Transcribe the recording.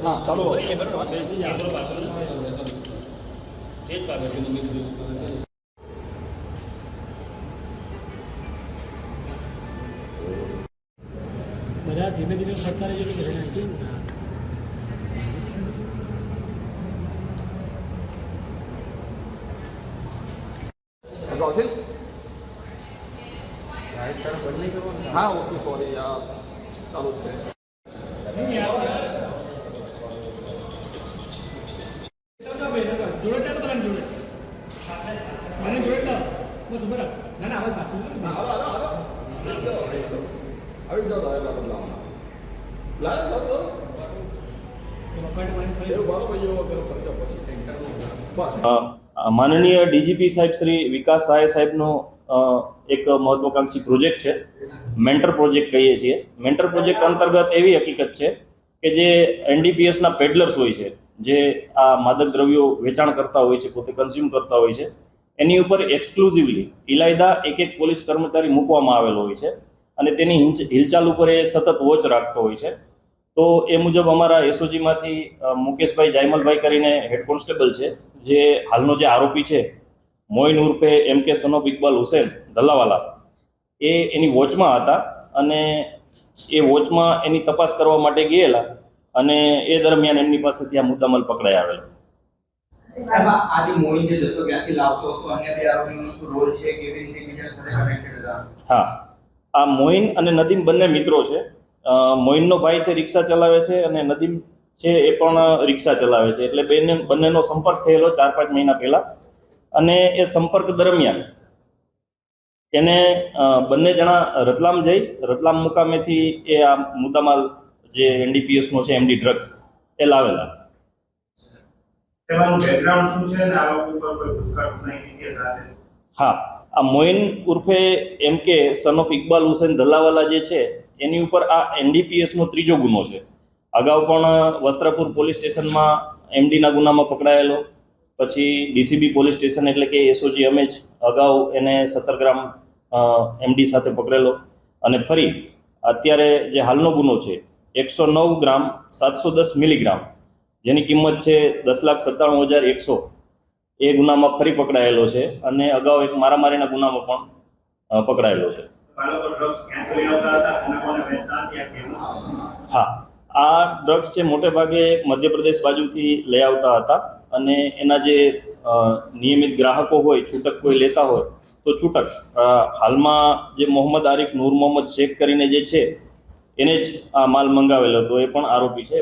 हाँ चालू हो બધા ધીમે ધીમે ફરતા રહેજો કે हाँ ओके सॉरी यार चालू से જોડે ચાલો બધાને જોડે મને જોડે લાવ બસ બરાબર ના ના આવાજ પાછું આવી જાઓ દાદા બદલાવવાના લાય ચાલો માનનીય ડીજીપી સાહેબ શ્રી વિકાસ સહાય સાહેબનો એક મહત્વકાંક્ષી પ્રોજેક્ટ છે, મેન્ટર પ્રોજેક્ટ કહીએ છીએ. મેન્ટર પ્રોજેક્ટ અંતર્ગત એવી હકીકત છે કે જે એનડીપીએસના પેડલર્સ હોય છે, જે આ માદક દ્રવ્યો વેચાણ કરતા હોય છે, પોતે કન્ઝ્યુમ કરતા હોય છે, એની ઉપર એક્સક્લુઝિવલી ઇલાયદા એક પોલીસ કર્મચારી મૂકવામાં આવેલો હોય છે અને તેની હિલચાલ ઉપર એ સતત વોચ રાખતો હોય છે. તો એ મુજબ અમારા એસઓજીમાંથી મુકેશભાઈ જાયમલભાઈ કરીને હેડ કોન્સ્ટેબલ છે, જે હાલનો જે આરોપી છે મોઇન ઉર્ફે MK son of Iqbal Hussain Dhallawala, એ એની વોચમાં હતા અને એ વોચમાં એની તપાસ કરવા માટે ગયેલા અને એ દરમિયાન એમની પાસે ત્યાં મુદ્દામાલ પકડાઈ આવેલો. સાહેબ આદિ મોઇન જે જતો ક્યાંથી લાવતો હતો અન્ય બે આરોપીનો શું રોલ છે, કેવી રીતે બીજા સાથે કનેક્ટેડ હતા? હા, આ મોઇન અને નદીમ બંને મિત્રો છે. મોઇનનો ભાઈ છે રિક્ષા ચલાવે છે અને નદીમ છે એ પણ રિક્ષા ચલાવે છે. એટલે બંનેનો સંપર્ક થયેલો 4-5 મહિના પહેલા અને એ સંપર્ક દરમિયાન એને બંને જણા રતલામ જઈ રતલામ મુકામેથી એ આ મુદ્દામાલ જે એનડીપીએસનો છે MD ડ્રગ્સ એ લાવેલા. તેનું બેકગ્રાઉન્ડ શું છે અને આ લોકો ઉપર કોઈ ભૂતકાળ ઇતિહાસ આવે? હા, આ મોઇન ઉર્ફે MK son of Iqbal Hussain Dhallawala જે છે એની ઉપર આ એનડીપીએસનો 3જો ગુનો છે. અગાઉ પણ વસ્ત્રાપુર પોલીસ સ્ટેશનમાં MDના ગુનામાં પકડાયેલો, પછી ડીસીબી પોલીસ સ્ટેશન એટલે કે એસઓજી અમે જ અગાઉ એને 17 ગ્રામ MD સાથે પકડેલો અને ફરી અત્યારે જે હાલનો ગુનો છે 109 ગ્રામ 710 મિલીગ્રામ જેની કિંમત છે 10,97,100 એ ગુનામાં ફરી પકડાયેલો છે અને અગાઉ એક મારામારીના ગુનામાં પણ પકડાયેલો છે. હા, આ ડ્રગ્સ છે મોટે ભાગે મધ્યપ્રદેશ બાજુથી લઈ આવતા હતા અને એના જે નિયમિત ગ્રાહકો હોય, છૂટક કોઈ લેતા હોય તો છૂટક હાલમાં જે મોહમ્મદ આરિફ નૂર મોહમ્મદ શેખ કરીને જે છે એને જ આ માલ મંગાવેલો હતો, એ પણ આરોપી છે.